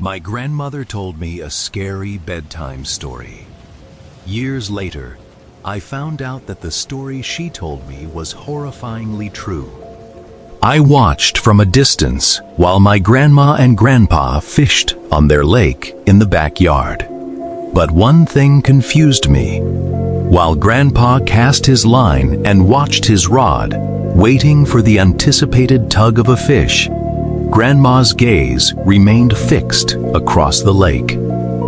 My grandmother told me a scary bedtime story. Years later, I found out that the story she told me was horrifyingly true. I watched from a distance while my grandma and grandpa fished on their lake in the backyard. But one thing confused me. While grandpa cast his line and watched his rod, waiting for the anticipated tug of a fish, Grandma's gaze remained fixed across the lake,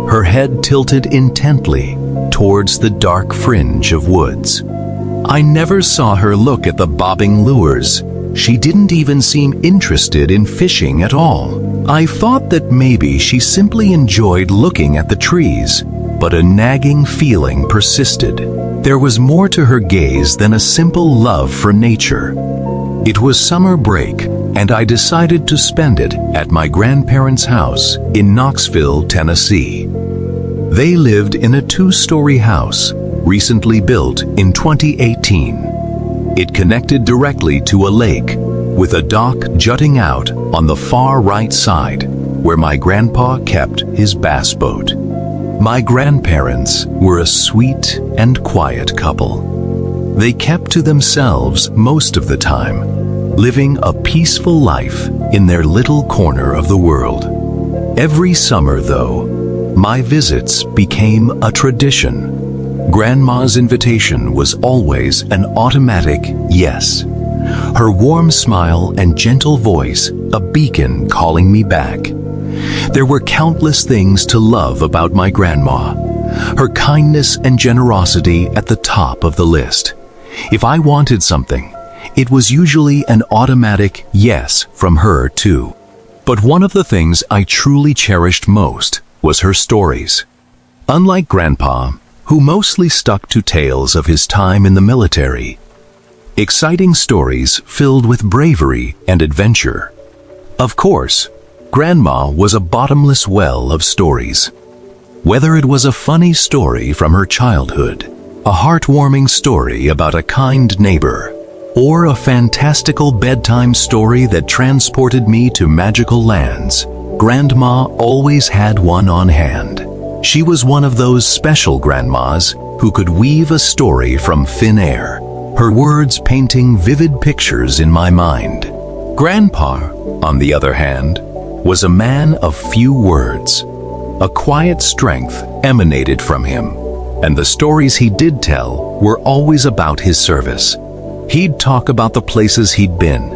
her head tilted intently towards the dark fringe of woods. I never saw her look at the bobbing lures. She didn't even seem interested in fishing at all. I thought that maybe she simply enjoyed looking at the trees, but a nagging feeling persisted. There was more to her gaze than a simple love for nature. It was summer break, and I decided to spend it at my grandparents' house in Knoxville, Tennessee. They lived in a two-story house, recently built in 2018. It connected directly to a lake, with a dock jutting out on the far right side, where my grandpa kept his bass boat. My grandparents were a sweet and quiet couple. They kept to themselves most of the time, living a peaceful life in their little corner of the world. Every summer, though, my visits became a tradition. Grandma's invitation was always an automatic yes. Her warm smile and gentle voice, a beacon calling me back. There were countless things to love about my grandma. Her kindness and generosity at the top of the list. If I wanted something, it was usually an automatic yes from her too. But one of the things I truly cherished most was her stories. Unlike Grandpa, who mostly stuck to tales of his time in the military, exciting stories filled with bravery and adventure. Of course, Grandma was a bottomless well of stories. Whether it was a funny story from her childhood, a heartwarming story about a kind neighbor, or a fantastical bedtime story that transported me to magical lands, Grandma always had one on hand. She was one of those special grandmas who could weave a story from thin air, her words painting vivid pictures in my mind. Grandpa, on the other hand, was a man of few words. A quiet strength emanated from him, and the stories he did tell were always about his service. He'd talk about the places he'd been,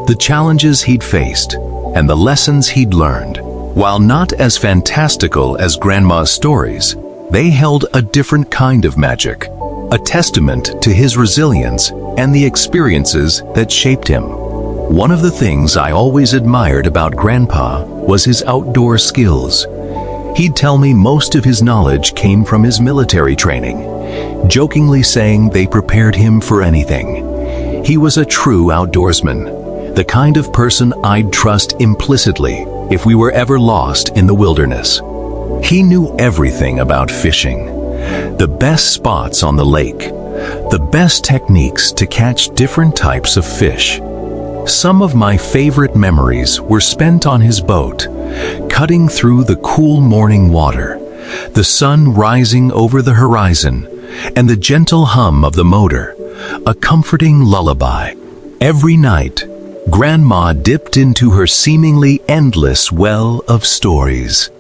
the challenges he'd faced, and the lessons he'd learned. While not as fantastical as Grandma's stories, they held a different kind of magic, a testament to his resilience and the experiences that shaped him. One of the things I always admired about Grandpa was his outdoor skills. He'd tell me most of his knowledge came from his military training, jokingly saying they prepared him for anything. He was a true outdoorsman, the kind of person I'd trust implicitly if we were ever lost in the wilderness. He knew everything about fishing, the best spots on the lake, the best techniques to catch different types of fish. Some of my favorite memories were spent on his boat, cutting through the cool morning water, the sun rising over the horizon, and the gentle hum of the motor, a comforting lullaby. Every night, Grandma dipped into her seemingly endless well of stories.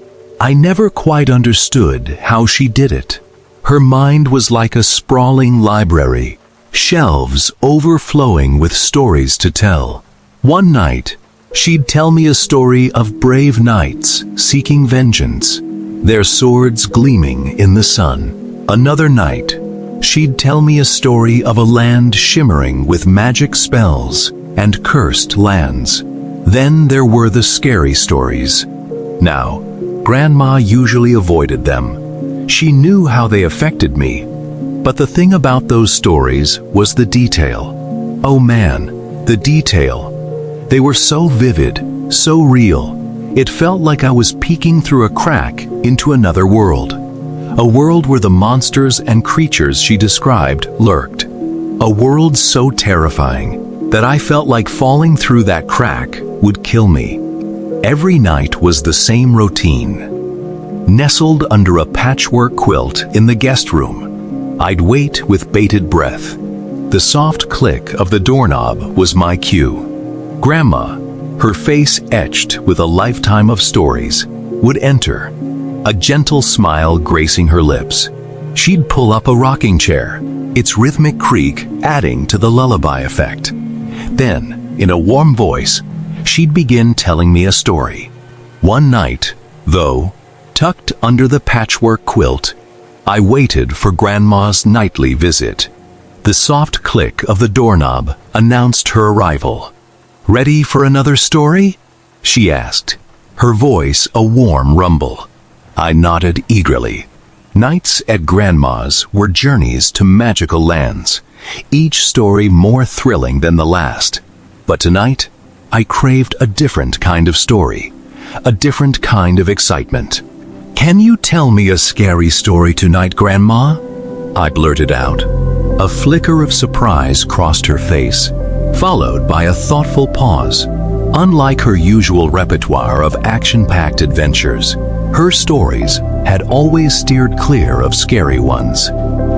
I never quite understood how she did it. Her mind was like a sprawling library, shelves overflowing with stories to tell. One night, she'd tell me a story of brave knights seeking vengeance, their swords gleaming in the sun. Another night, she'd tell me a story of a land shimmering with magic spells and cursed lands. Then there were the scary stories. Now, Grandma usually avoided them. She knew how they affected me. But the thing about those stories was the detail. Oh man, the detail. They were so vivid, so real. It felt like I was peeking through a crack into another world. A world where the monsters and creatures she described lurked. A world so terrifying that I felt like falling through that crack would kill me. Every night was the same routine. Nestled under a patchwork quilt in the guest room, I'd wait with bated breath. The soft click of the doorknob was my cue. Grandma, her face etched with a lifetime of stories, would enter, a gentle smile gracing her lips. She'd pull up a rocking chair, its rhythmic creak adding to the lullaby effect. Then, in a warm voice, she'd begin telling me a story. One night, though, tucked under the patchwork quilt, I waited for Grandma's nightly visit. The soft click of the doorknob announced her arrival. "Ready for another story?" she asked, her voice a warm rumble. I nodded eagerly. Nights at Grandma's were journeys to magical lands, each story more thrilling than the last. But tonight, I craved a different kind of story, a different kind of excitement. "Can you tell me a scary story tonight, Grandma?" I blurted out. A flicker of surprise crossed her face, followed by a thoughtful pause. Unlike her usual repertoire of action-packed adventures, her stories had always steered clear of scary ones.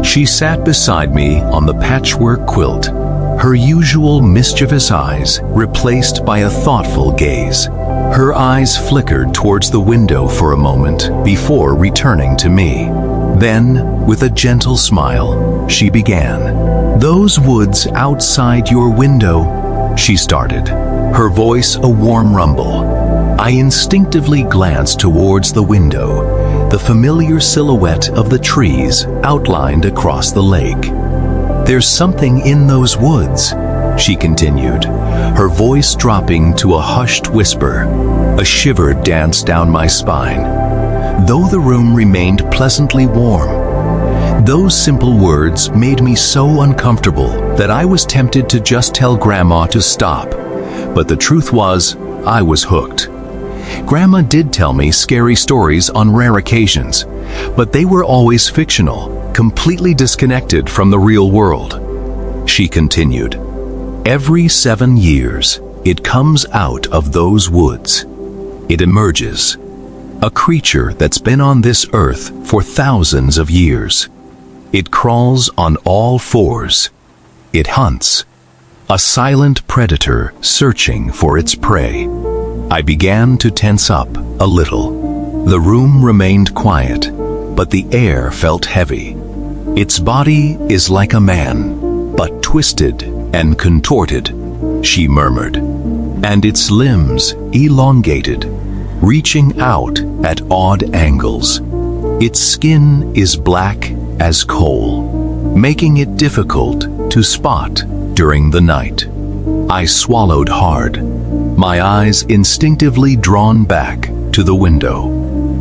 She sat beside me on the patchwork quilt, her usual mischievous eyes replaced by a thoughtful gaze. Her eyes flickered towards the window for a moment before returning to me. Then, with a gentle smile, she began. "Those woods outside your window," she started, her voice a warm rumble. I instinctively glanced towards the window, the familiar silhouette of the trees outlined across the lake. "There's something in those woods," she continued, her voice dropping to a hushed whisper. A shiver danced down my spine, though the room remained pleasantly warm. Those simple words made me so uncomfortable that I was tempted to just tell Grandma to stop. But the truth was, I was hooked. Grandma did tell me scary stories on rare occasions, but they were always fictional, completely disconnected from the real world. She continued, "Every 7 years, it comes out of those woods. It emerges. A creature that's been on this earth for thousands of years. It crawls on all fours. It hunts. A silent predator searching for its prey." I began to tense up a little. The room remained quiet, but the air felt heavy. "Its body is like a man, but twisted and contorted," she murmured, "and its limbs elongated, reaching out at odd angles. Its skin is black as coal, making it difficult to spot during the night." I swallowed hard, my eyes instinctively drawn back to the window.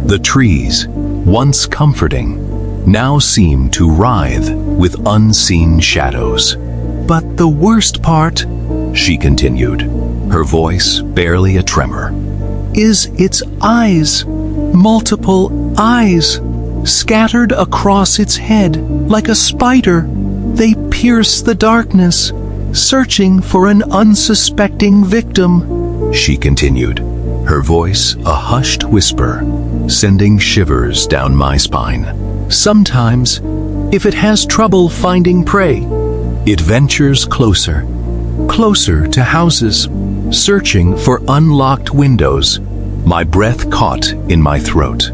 The trees, once comforting, now seemed to writhe with unseen shadows. "But the worst part," she continued, her voice barely a tremor, "is its eyes, multiple eyes, scattered across its head like a spider. They pierce the darkness, searching for an unsuspecting victim," she continued, her voice a hushed whisper, sending shivers down my spine. "Sometimes, if it has trouble finding prey, it ventures closer, closer to houses, searching for unlocked windows." My breath caught in my throat.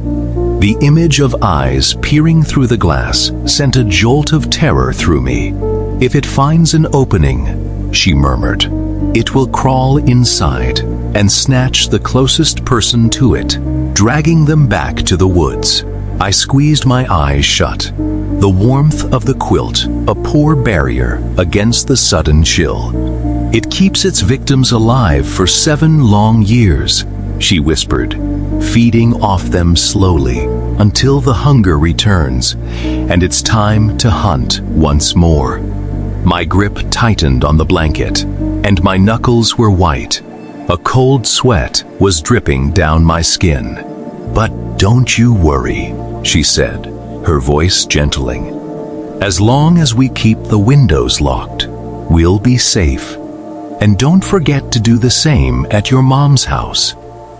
The image of eyes peering through the glass sent a jolt of terror through me. "If it finds an opening," she murmured, "it will crawl inside and snatch the closest person to it, dragging them back to the woods." I squeezed my eyes shut, the warmth of the quilt a poor barrier against the sudden chill. "It keeps its victims alive for 7 long years," she whispered, feeding off them slowly until the hunger returns and it's time to hunt once more. My grip tightened on the blanket, and my knuckles were white. A cold sweat was dripping down my skin. "But don't you worry," she said, her voice gentling. "As long as we keep the windows locked, we'll be safe. And don't forget to do the same at your mom's house."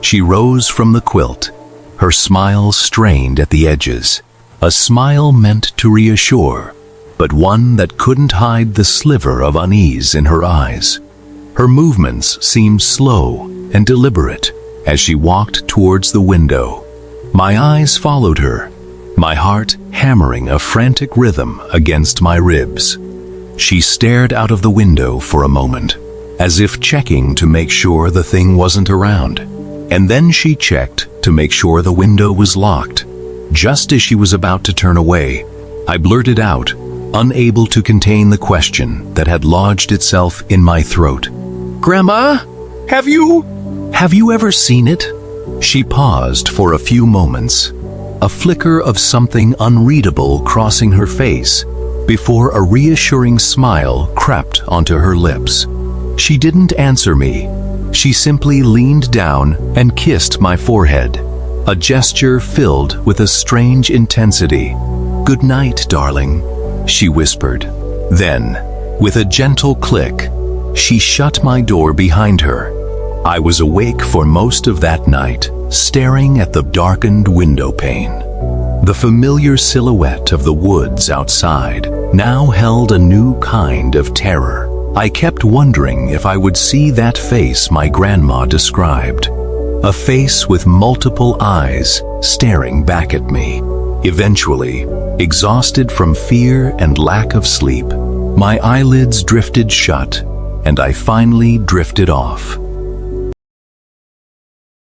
She rose from the quilt, her smile strained at the edges, a smile meant to reassure, but one that couldn't hide the sliver of unease in her eyes. Her movements seemed slow and deliberate as she walked towards the window. My eyes followed her, my heart hammering a frantic rhythm against my ribs. She stared out of the window for a moment, as if checking to make sure the thing wasn't around. And then she checked to make sure the window was locked. Just as she was about to turn away, I blurted out, unable to contain the question that had lodged itself in my throat. "Grandma, have you ever seen it?" She paused for a few moments, a flicker of something unreadable crossing her face, before a reassuring smile crept onto her lips. She didn't answer me. She simply leaned down and kissed my forehead, a gesture filled with a strange intensity. "Good night, darling," she whispered. Then, with a gentle click, she shut my door behind her. I was awake for most of that night, staring at the darkened window pane. The familiar silhouette of the woods outside now held a new kind of terror. I kept wondering if I would see that face my grandma described, a face with multiple eyes staring back at me. Eventually, exhausted from fear and lack of sleep, my eyelids drifted shut, and I finally drifted off.